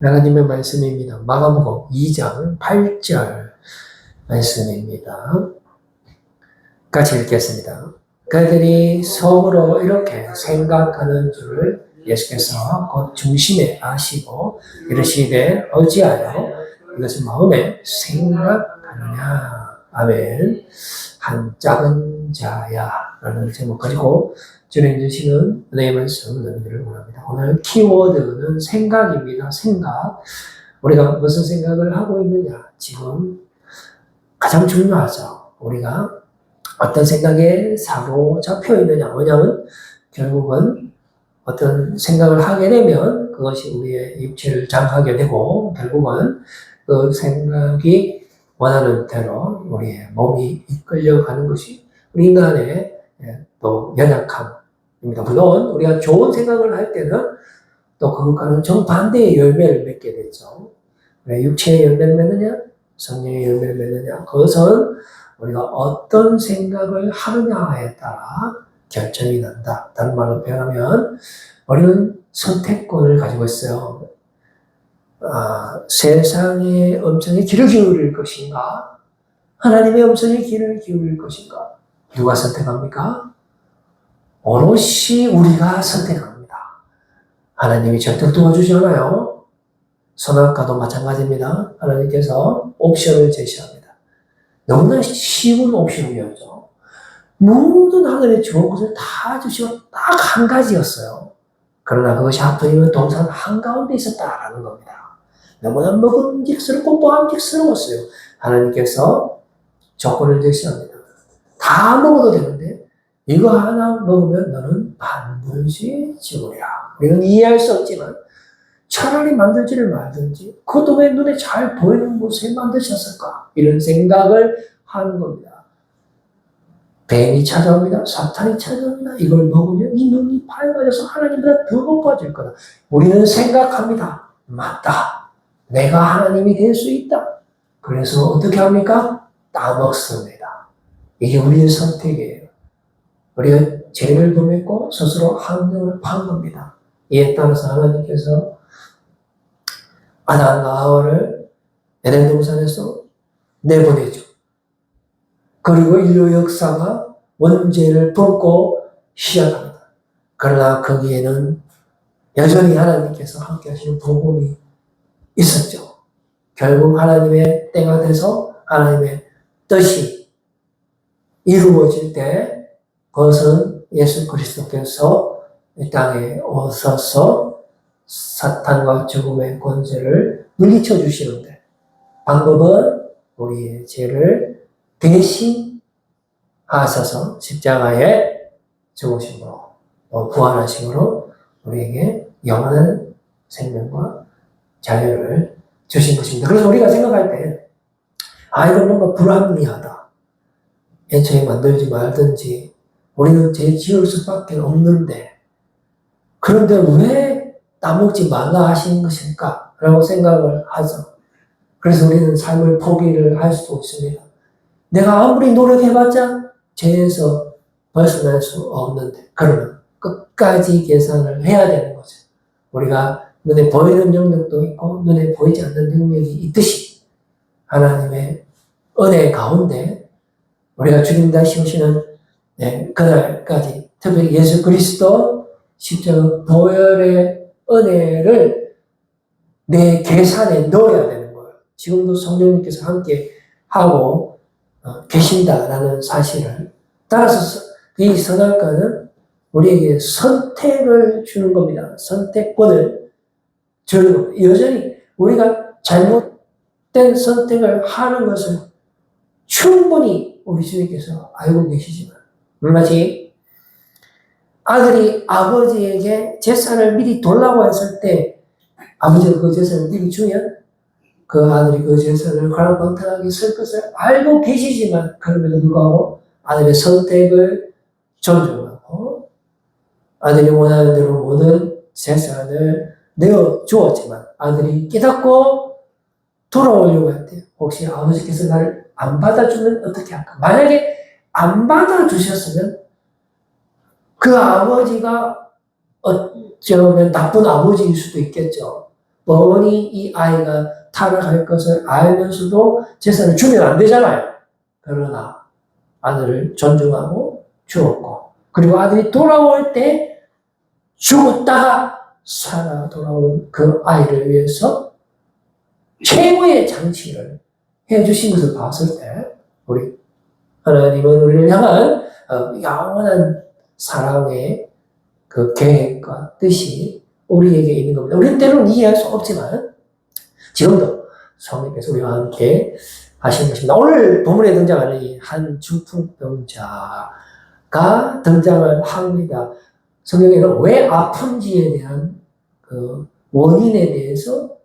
하나님의 말씀입니다. 마가복음 2장 8절 말씀입니다. 같이 읽겠습니다. 그들이 속으로 이렇게 생각하는 줄을 예수께서 곧 중심에 아시고 이르시되 어찌하여 이것을 마음에 생각하느냐. 아멘. 한 작은 자야 라는 제목 가지고 주님 주시는 은혜의 말씀 나누기를 원합니다. 오늘 키워드는 생각입니다. 생각. 우리가 무슨 생각을 하고 있느냐. 지금 가장 중요하죠. 우리가 어떤 생각에 사로잡혀 있느냐. 왜냐하면 결국은 어떤 생각을 하게 되면 그것이 우리의 육체를 장하게 되고 결국은 그 생각이 원하는 대로 우리의 몸이 이끌려가는 것이 우리 인간의 또 연약함입니다. 물론 우리가 좋은 생각을 할 때는 또 그것과는 정반대의 열매를 맺게 되죠. 왜 육체의 열매를 맺느냐? 성령의 열매를 맺느냐? 그것은 우리가 어떤 생각을 하느냐에 따라 결정이 난다. 다른 말로 표현하면 우리는 선택권을 가지고 있어요. 세상의 음성에 귀를 기울일 것인가? 하나님의 음성에 귀를 기울일 것인가? 누가 선택합니까? 오롯이 우리가 선택합니다. 하나님이 절대 도와주지 않아요. 선악과도 마찬가지입니다. 하나님께서 옵션을 제시합니다. 너무나 쉬운 옵션이었죠. 모든 하늘의 좋은 것을 다 주시고 딱 한 가지였어요. 그러나 그것이 하필이면 동산 한가운데 있었다라는 겁니다. 너무나 먹음직스럽고 보암직스러웠어요. 하나님께서 조건을 제시합니다. 다 먹어도 되는데 이거 하나 먹으면 너는 반드시 죽으리라. 우리는 이해할 수 없지만 차라리 만들지를 말든지 그것도 왜 눈에 잘 보이는 곳에 만드셨을까? 이런 생각을 하는 겁니다. 뱀이 찾아옵니다. 사탄이 찾아옵니다. 이걸 먹으면 이 눈이 밝아져서 하나님보다 더 높아질 거다. 우리는 생각합니다. 맞다. 내가 하나님이 될 수 있다. 그래서 어떻게 합니까? 따먹습니다. 이게 우리의 선택이에요. 우리가 죄를 범했고 스스로 함정을 판 겁니다. 이에 따라서 하나님께서 아담과 하와를 에덴 동산에서 내보내죠. 그리고 인류 역사가 원죄를 품고 시작합니다. 그러나 거기에는 여전히 하나님께서 함께 하시는 복음이 있었죠. 결국 하나님의 때가 돼서 하나님의 뜻이 이루어질 때 그것은 예수 그리스도께서 이 땅에 오셔서 사탄과 죽음의 권세를 물리쳐 주시는데 방법은 우리의 죄를 대신 하셔서 십자가에 죽으심으로 부활하심으로 우리에게 영원한 생명과 자유를 주신 것입니다. 그래서 우리가 생각할 때 이건 뭔가 불합리하다. 애초에 만들지 말든지 우리는 죄 지을 수밖에 없는데 그런데 왜 따먹지 말라 하시는 것일까? 라고 생각을 하죠. 그래서 우리는 삶을 포기를 할 수도 있습니다. 내가 아무리 노력해봤자 죄에서 벗어날 수 없는데 그러나 끝까지 계산을 해야 되는 거죠. 우리가 눈에 보이는 능력도 있고 눈에 보이지 않는 능력이 있듯이 하나님의 은혜 가운데 우리가 주님 다시 오시는 그날까지 특별히 예수 그리스도 십자가 보혈의 은혜를 내 계산에 넣어야 되는 거예요. 지금도 성령님께서 함께 하고 계신다라는 사실을 따라서 이 선악과는 우리에게 선택을 주는 겁니다. 선택권을 주는 겁니다. 여전히 우리가 잘못된 선택을 하는 것을 충분히 우리 주님께서 알고 계시지만 마치 아들이 아버지에게 재산을 미리 돌라고 했을 때 아버지가 그 재산을 미리 주면 그 아들이 그 재산을 갈팡탈하게 쓸 것을 알고 계시지만 그럼에도 불구하고 아들의 선택을 존중하고 아들이 원하는 대로 모든 재산을 내어주었지만 아들이 깨닫고 돌아오려고 할 때 혹시 아버지께서 나를 안 받아주면 어떻게 할까? 만약에 안 받아주셨으면 그 아버지가 어쩌면 나쁜 아버지일 수도 있겠죠. 뻔히 이 아이가 타락할 것을 알면서도 재산을 주면 안 되잖아요. 그러나 아들을 존중하고 주었고, 그리고 아들이 돌아올 때 죽었다가 살아 돌아온 그 아이를 위해서 최고의 장치를 해주신 것을 봤을 때, 우리 하나님은 우리를 향한 영원한 사랑의 그 계획과 뜻이 우리에게 있는 겁니다. 우리는 때로는 이해할 수 없지만 지금도 성령께서 우리와 함께 하시는 것입니다. 오늘 본문에 등장하는 이 한 중풍병자가 등장을 합니다. 성경에는 왜 아픈지에 대한 그 원인에 대해서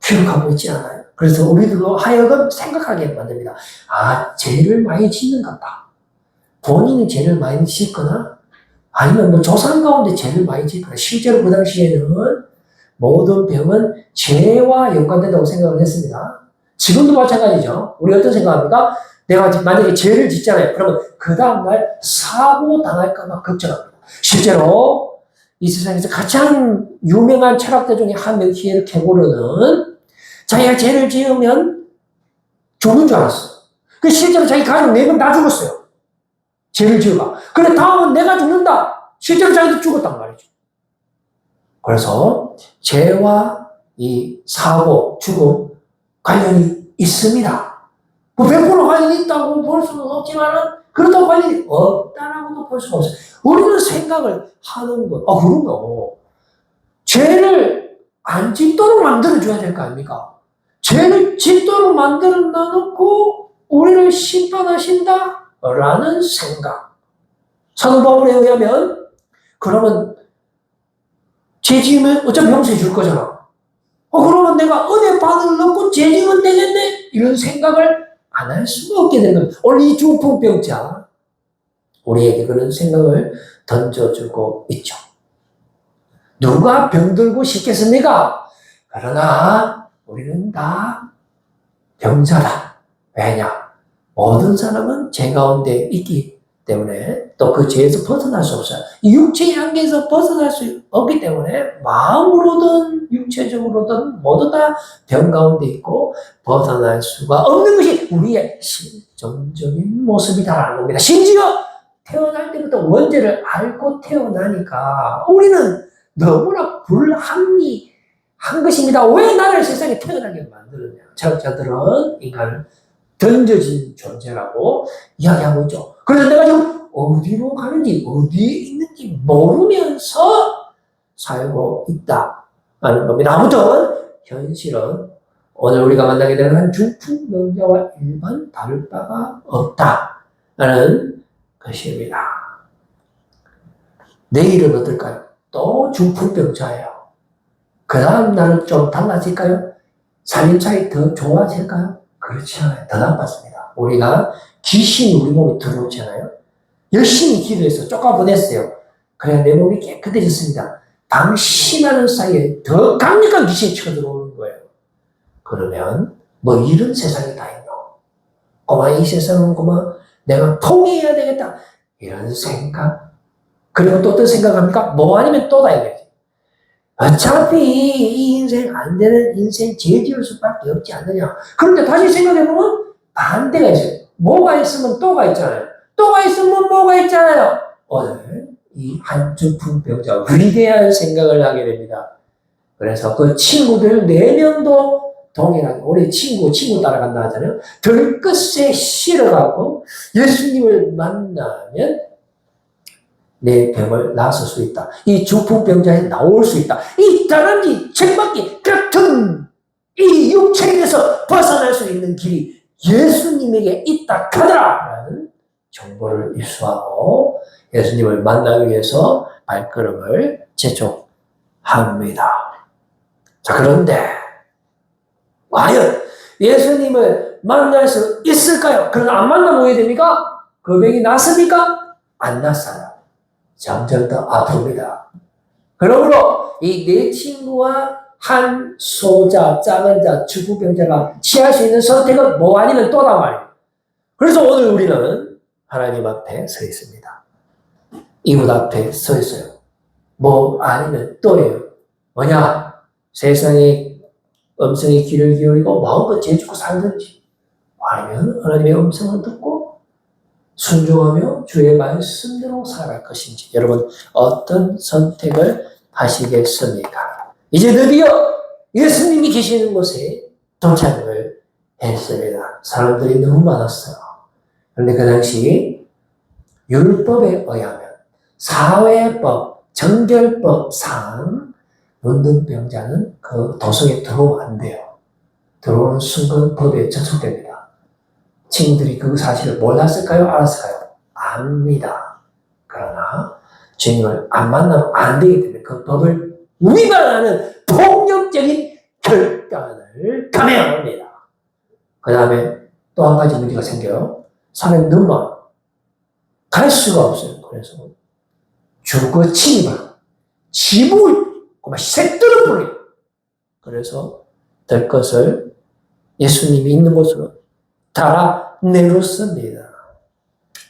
기록하고 있지 않아요. 그래서 우리들로 하여금 생각하게 만듭니다. 아, 죄를 많이 짓는가 보다. 본인이 죄를 많이 짓거나 아니면 뭐 조상 가운데 죄를 많이 짓거나, 실제로 그 당시에는 모든 병은 죄와 연관된다고 생각을 했습니다. 지금도 마찬가지죠. 우리 어떤 생각합니까? 내가 만약에 죄를 짓잖아요. 그러면 그 다음날 사고 당할까 봐 걱정합니다. 실제로 이 세상에서 가장 유명한 철학자 중에 한 명, 히에르 케고르는 자기가 죄를 지으면 죽는 줄 알았어. 그 실제로 자기 가족 4명 다 죽었어요. 죄를 지어봐. 그래, 다음은 내가 죽는다. 실제로 자기도 죽었단 말이죠. 그래서 죄와 이 사고, 죽음 관련이 있습니다. 뭐 100% 관련이 있다고 볼 수는 없지만 그렇다고 관련이 없다라고도 볼 수가 없어요. 우리는 생각을 하는 것, 그럼요. 죄를 안 짓도록 만들어줘야 될 거 아닙니까? 죄를 짓도록 만들어 놔놓고 우리를 심판하신다? 라는 생각. 사도 바울에 의하면, 그러면 죄 지으면 어차피 용서해 줄 거잖아. 그러면 내가 은혜 받을 넣고 죄 지으면 되겠네? 이런 생각을 안 할 수가 없게 되는 겁니다. 오늘 이 중풍병자, 우리에게 그런 생각을 던져주고 있죠. 누가 병들고 싶겠습니까? 그러나 우리는 다 병자다. 왜냐? 모든 사람은 죄 가운데 있기 때문에 또 그 죄에서 벗어날 수 없어요. 육체의 한계에서 벗어날 수 없기 때문에 마음으로든 육체적으로든 모두 다 병 가운데 있고 벗어날 수가 없는 것이 우리의 실존적인 모습이다라는 겁니다. 심지어 태어날 때부터 원죄를 알고 태어나니까 우리는 너무나 불합리한 것입니다. 왜 나를 세상에 태어나게 만드느냐. 철학자들은 인간을 던져진 존재라고 이야기하고 있죠. 그래서 내가 지금 어디로 가는지, 어디에 있는지 모르면서 살고 있다는 겁니다. 아무튼 현실은 오늘 우리가 만나게 되는 한 중풍병자와 일반 다를 바가 없다는 것입니다. 내일은 어떨까요? 또 중풍병자예요. 그 다음 날은 좀 달라질까요? 살림살이 더 좋아질까요? 그렇지 않아요. 더 나빴습니다. 우리가 귀신이 우리 몸에 들어오잖아요. 열심히 기도해서 쫓아보냈어요. 그래야 내 몸이 깨끗해졌습니다. 방심하는 사이에 더 강력한 귀신이 쳐들어오는 거예요. 그러면 뭐 이런 세상이 다 있노? 고마 이 세상은 고마 내가 통해야 되겠다. 이런 생각. 그리고 또 어떤 생각합니까? 뭐 아니면 또 다 이거지. 어차피 이 인생 안 되는 인생 죄 지을 수밖에 없지 않느냐. 그런데 다시 생각해보면 반대가 있어요. 뭐가 있으면 또가 있잖아요. 또가 있으면 뭐가 있잖아요. 오늘 이 한중풍병자 위대한 생각을 하게 됩니다. 그래서 그 친구들 4명도 동일하게 우리 친구 따라간다 하잖아요. 들끝에 실어가고 예수님을 만나면 내 병을 나설 수 있다. 이 중풍병자에 나올 수 있다. 이 다람쥐 책받기 같은 이 육체에서 벗어날 수 있는 길이 예수님에게 있다 하더라라는 정보를 입수하고 예수님을 만나기 위해서 발걸음을 재촉합니다. 자, 그런데 과연 예수님을 만날 수 있을까요? 그러나 안 만나면 왜 됩니까? 그 병이 낫습니까? 안 낫어요. 점점 더 아픕니다. 그러므로 이 네 친구와 한 소자, 작은 자, 중풍병자가 취할 수 있는 선택은 뭐 아니면 또다 말이에요. 그래서 오늘 우리는 하나님 앞에 서 있습니다. 이웃 앞에 서 있어요. 뭐 아니면 또예요. 뭐냐? 세상에 음성에 귀를 기울이고 마음껏 재주고 살든지, 아니면 하나님의 음성을 듣고 순종하며 주의 말씀대로 살아갈 것인지, 여러분 어떤 선택을 하시겠습니까? 이제 드디어 예수님이 계시는 곳에 도착을 했습니다. 사람들이 너무 많았어요. 그런데 그 당시 율법에 의하면 사회법, 정결법상 문둥병자는 그 도성에 들어오면 안 돼요. 들어오는 순간 법에 저촉됩니다. 친구들이 그 사실을 몰랐을까요? 알았을까요? 압니다. 그러나 주님을 안 만나면 안 되기 때문에 그 법을 위반하는 폭력적인 결단을 감해야 합니다. 그 다음에 또 한 가지 문제가 생겨요. 사람이 너무 많아. 갈 수가 없어요. 그래서 주거 침입을, 지붕을 색들을 뿌려요. 그래서 될 것을 예수님이 있는 곳으로 달아내렸습니다.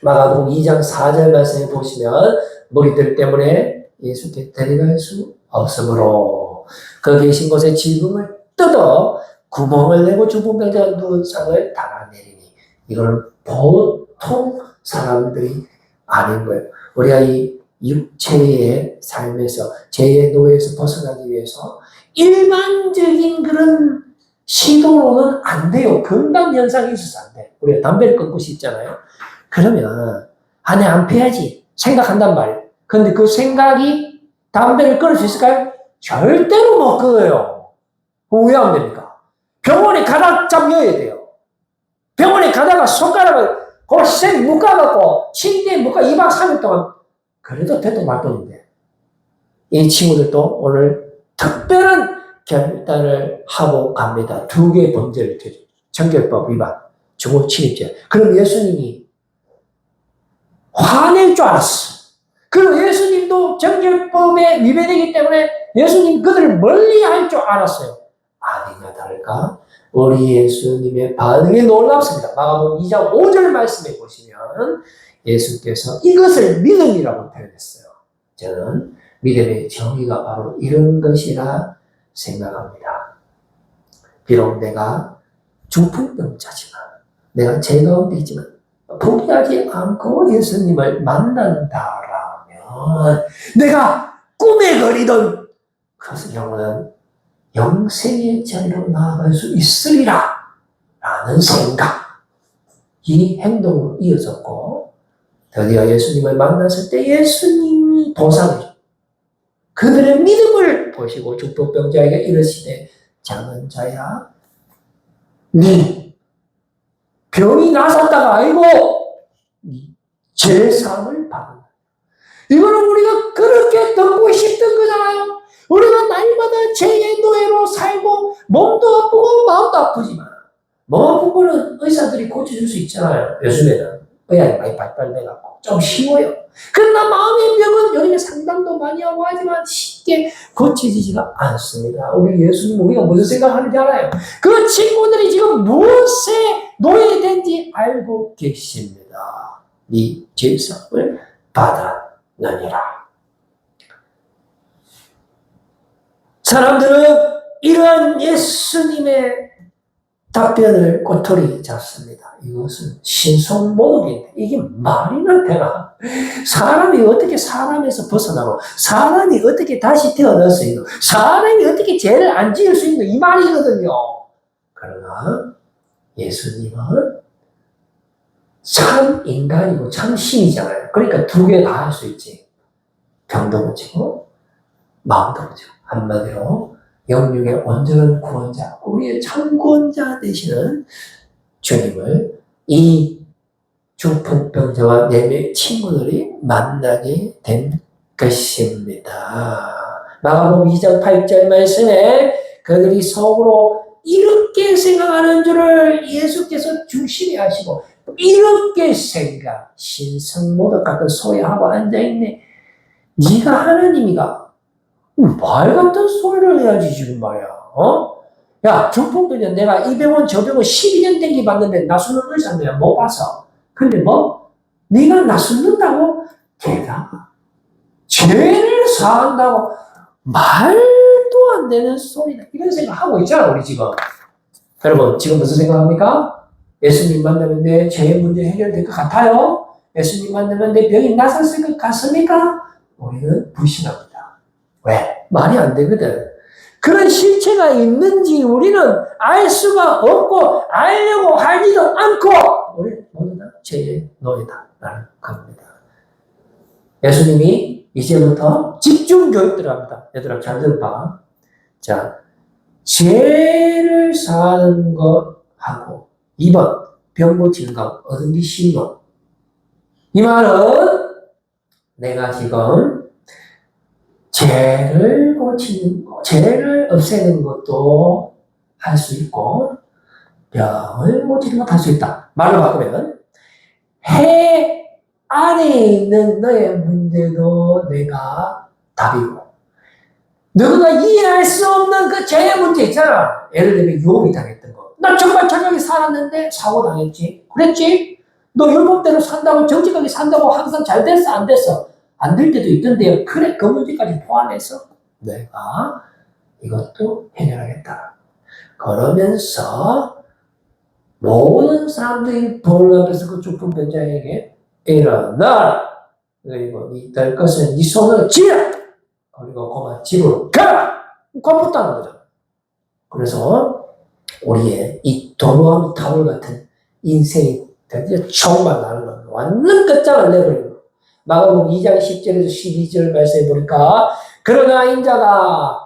마가복음 2장 4절 말씀에 보시면 무리들 때문에 예수께 데려갈 수 없으므로 그 계신 곳에 지붕을 뜯어 구멍을 내고 죽은 병자가 누운 상을 달아내리니, 이거는 보통 사람들이 아닌 거예요. 우리가 이 육체의 삶에서, 죄의 노예에서 벗어나기 위해서 일반적인 그런 시도로는 안 돼요. 금방 현상이 있어서 안 돼. 우리가 담배를 끊고 싶잖아요. 그러면 내 안 피워야지 생각한단 말이에요. 근데 그 생각이 담배를 끊을 수 있을까요? 절대로 못 끊어요. 왜 안 됩니까? 병원에 가다 잠겨야 돼요. 병원에 가다가 손가락을 골쌤 묶어갖고 침대에 묶어 2박 3일 동안, 그래도 돼도 말뿐인데, 이 친구들도 오늘 특별한 결단을 하고 갑니다. 2개의 범죄를 저지르죠. 정결법 위반, 중호 침입죄. 그럼 예수님이 화낼 줄 알았어. 그리고 예수님도 정결법에 위배되기 때문에 예수님 그들을 멀리할 줄 알았어요. 아니나 다를까 우리 예수님의 반응이 놀랍습니다. 마가복음 2장 5절 말씀에 보시면 예수께서 이것을 믿음이라고 표현했어요. 저는 믿음의 정의가 바로 이런 것이라 생각합니다. 비록 내가 중풍병자지만, 내가 죄 가운데 있지만 포기하지 않고 예수님을 만난다라면 내가 꿈에 그리던 그것은 영원한 영생의 자리로 나아갈 수 있으리라 라는 생각, 이 행동으로 이어졌고, 드디어 예수님을 만났을 때 예수님이 보상해줘. 그들의 믿음을 보시고 중풍병자에게 이르시되, 작은 자야, 네 병이 나섰다가 아니고 네 죄사함을 받는다. 이거는 우리가 그렇게 듣고 싶던 거잖아요. 우리가 날마다 죄의 노예로 살고 몸도 아프고 마음도 아프지만, 몸 아픈 거는 의사들이 고쳐줄 수 있잖아요. 요즘에는 의학이 많이 발달돼갖고 좀 쉬워요. 그러나 마음의 병은 요즘에 상담도 많이 하고 하지만 쉽게 고쳐지지가 않습니다. 우리 예수님, 우리가 무슨 생각하는지 알아요? 그 친구들이 지금 무엇에 노예된지 알고 계십니다. 네 죄사함을 받았느니라. 사람들은 이러한 예수님의 답변을 꼬투리 잡습니다. 이것은 신성모독인데 이게 말이나 되나? 사람이 어떻게 사람에서 벗어나고, 사람이 어떻게 다시 태어날 수 있노? 사람이 어떻게 죄를 안 지을 수 있노? 이 말이거든요. 그러나 예수님은 참 인간이고 참 신이잖아요. 그러니까 2개 다 할 수 있지. 병도 고치고 마음도 고치고. 한마디로 영육의 온전한 구원자, 우리의 참 구원자 되시는 주님을 이 중풍병자와 4명의 친구들이 만나게 된 것입니다. 마가복음 2장 8절 말씀에 그들이 속으로 이렇게 생각하는 줄을 예수께서 중심에 하시고, 이렇게 생각, 신성모독 같은 소리하고 앉아있네. 네가 하나님이가 말 같은 소리를 해야지 지금 말이야. 야, 중풍병자 내가 이 병원 저 병원 12년 땡기 봤는데 나서는 의사 내가 못 봐서. 근데 뭐? 네가 나서는다고? 게다가 죄를 사한다고? 말도 안 되는 소리다. 이런 생각하고 있잖아, 우리 지금. 여러분, 지금 무슨 생각합니까? 예수님 만나면 내 죄의 문제 해결될 것 같아요? 예수님 만나면 내 병이 나섰을 것 같습니까? 우리는 불신합니다. 왜? 말이 안 되거든. 그런 실체가 있는지 우리는 알 수가 없고 알려고 하지도 않고 우리 모두 다 죄의 노예다라는 겁니다. 예수님이 이제부터 집중 교육 들어갑니다. 얘들아 잘 들어봐. 자, 죄를 사는 것하고 2번 병 고치는 것 얻은 게 쉬운 이 말은 내가 지금 죄를 고치는 것, 죄를 없애는 것도 할 수 있고 병을 고치는 것도 할 수 있다. 말을 바꾸면 해 안에 있는 너의 문제도 내가 답이고 너가 이해할 수 없는 그 죄의 문제 있잖아. 예를 들면 유혹이 당했던 거. 나 정말 착하게 살았는데 사고 당했지. 그랬지? 너 율법대로 산다고 정직하게 산다고 항상 잘 됐어 안 됐어? 안 될 때도 있던데요. 그래 그 문제까지 포함해서 내가 이것도 해결하겠다. 그러면서 모든 사람들이 볼 앞에서 그 죽은 변자에게 일어나 그리고 될 것은 네 손을 쥐라 그리고 그만 집으로 가라 겁붙다는 거죠. 그래서 우리의 이 도로함 타월 같은 인생이 정말 나는 거 완전 끝장을 내버리고 마가복음 2장 10절에서 12절 말씀해 보니까 그러나 인자가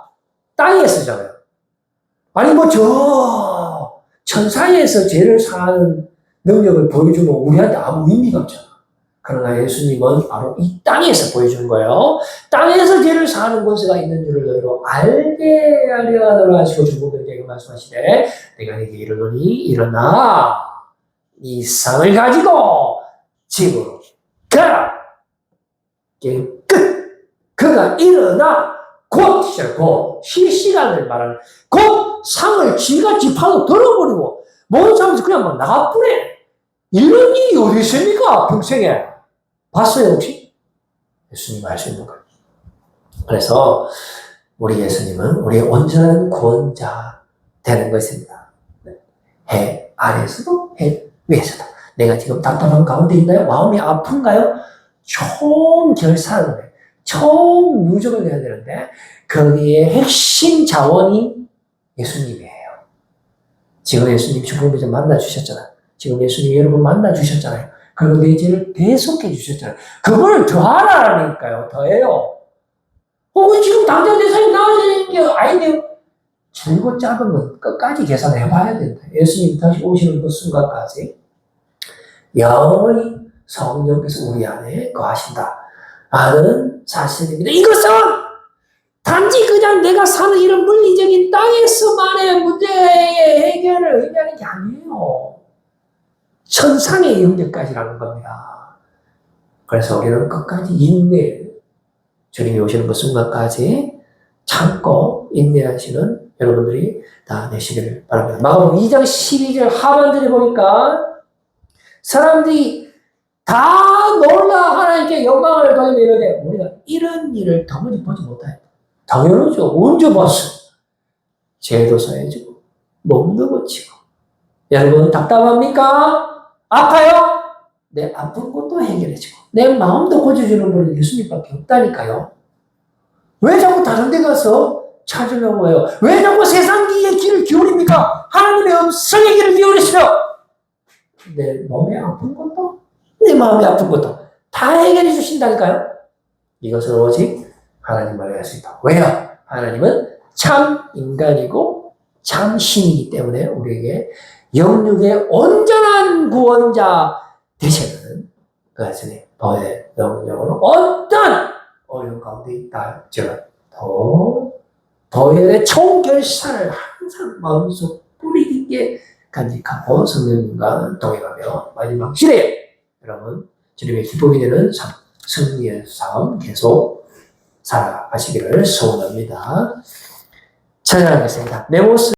땅에 쓰잖아요. 아니 뭐 저 천사에서 죄를 사하는 능력을 보여주면 우리한테 아무 의미가 없잖아. 그러나 예수님은 바로 이 땅에서 보여주는 거예요. 땅에서 죄를 사하는 권세가 있는 줄을 너희로 알게 하려 하노라 하시고 중보병자에게 말씀하시되 내가 네게 이르노니 일어나 이 상을 가지고 집으로 가라. 게임 끝. 그가 일어나 곧 실시간을 말하는 곧 상을 지가 지팡이로 들어버리고 모든 사람들이 그냥 막 나가버려. 이런 일이 어디 있습니까? 평생에. 봤어요 혹시? 예수님 알 수 있는 거예요. 그래서 우리 예수님은 우리의 온전한 구원자 되는 것입니다. 해 아래에서도 해 위에서도. 내가 지금 답답한 가운데 있나요? 마음이 아픈가요? 총결산을 해. 총무적을 해야 되는데 거기에 핵심 자원이 예수님이에요. 지금 예수님 죽음을 만나주셨잖아요. 지금 예수님 여러분 만나주셨잖아요. 그리고 내 죄를 대속해 주셨잖아요. 그걸 더하라니까요. 더해요. 혹은 지금 당장 내 삶이 나아지는 게 아닌데요. 길고 짧은 건 끝까지 계산해 봐야 된다. 예수님 다시 오시는 그 순간까지 영원히 성령께서 우리 안에 거하신다. 라는 사실입니다. 이것은 단지 그냥 내가 사는 이런 물리적인 땅에서만의 문제의 해결을 의미하는 게 아니에요. 천상의 영역까지라는 겁니다. 그래서 우리는 끝까지 인내, 주님이 오시는 그 순간까지 참고 인내하시는 여러분들이 다 되시기를 바랍니다. 마가복음 2장 12절 하반절에 보니까 사람들이 다 놀라 하나님께 영광을 돌리며 이러되 우리가 이런 일을 도무지 보지 못하였다. 당연하죠. 언제 봤어? 죄도 사해지고 몸도 고치고. 여러분 답답합니까? 아파요? 내 아픈 것도 해결해주고 내 마음도 고쳐주는 분은 예수님밖에 없다니까요. 왜 자꾸 다른 데 가서 찾으려고 해요? 왜 자꾸 세상기의 길을 기울입니까? 하나님의 음성의 길을 기울이시오. 내 몸에 아픈 것도 내 마음에 아픈 것도 다 해결해 주신다니까요. 이것은 오직 하나님만이 할 수 있다. 왜요? 하나님은 참 인간이고 참 신이기 때문에 우리에게 영육의 온전한 구원자 되시는 그것은 더의 능력으로 어떤 어려운 가운데 있다. 즉 더의 총결산을 항상 마음속 뿌리 깊게 간직하고 성령님과 동행하며 마지막 시대에 여러분 주님의 기쁨이 되는 삶, 승리의 삶 계속 살아가시기를 소원합니다. 찬양하겠습니다. 내 모습